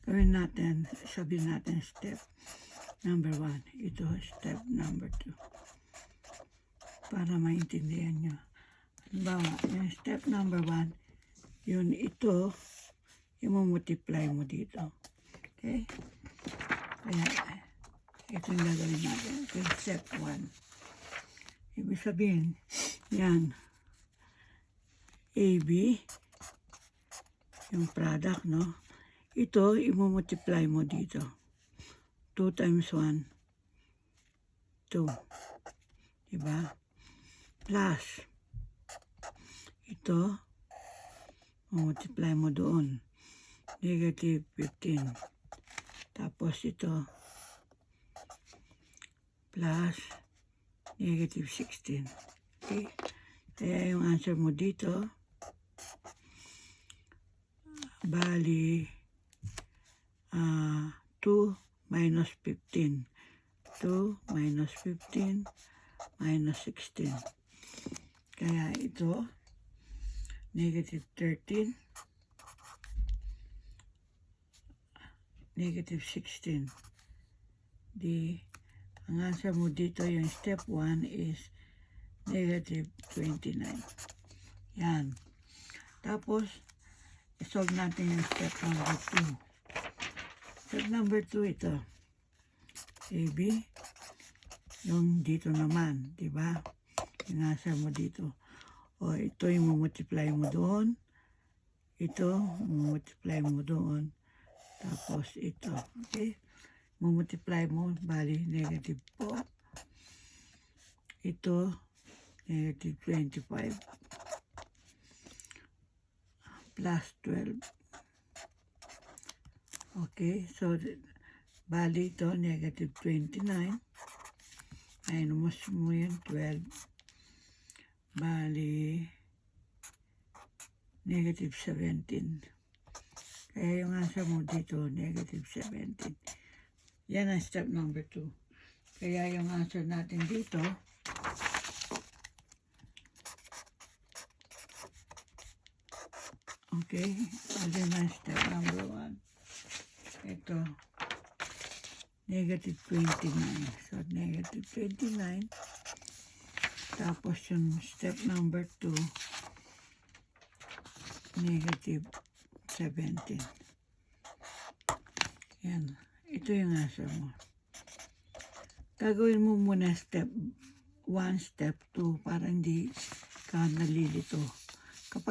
Gawin natin, sabihin natin step number 1. Ito, step number 2. Para maintindihan nyo. Halimbawa, yung step number 1, yun ito, i-multiply mo dito. Okay? Kaya, ito yung gagawin natin. Ito yung step 1. Ibig sabihin, yan, AB, yung product, no? Ito, i-multiply mo dito. 2 times 1, 2. Diba? Plus, ito, multiply mo doon. Negative 15. Tapos ito, plus, negative 16. Okay? Kaya yung answer mo dito, bali, 2 minus 15. 2 minus 15 minus 16. Kaya ito, negative 13, negative 16. Ang answer mo dito, yung step 1 is negative 29. Yan. Tapos, isolve natin yung step number 2. Step number 2 ito. AB. Yung dito naman, di ba? Yung answer mo dito. O ito yung multiply mo doon. Ito, multiply mo doon. Tapos ito. Okay? Multiply mo, bali negative 4. Ito, negative 25. Plus 12. Okay, so bali ito, negative 29. Minus mo yun, 12. Bali, negative 17. Kaya yung answer mo dito, negative 17. Yan ang step number 2. Kaya yung answer natin dito, okay, alin na step number 1. Ito, negative 29. So, negative 29. Tapos yung step number 2, negative 17. Yan. Ito yung answer mo. Gagawin mo muna step 1, step 2 para hindi ka nalilito.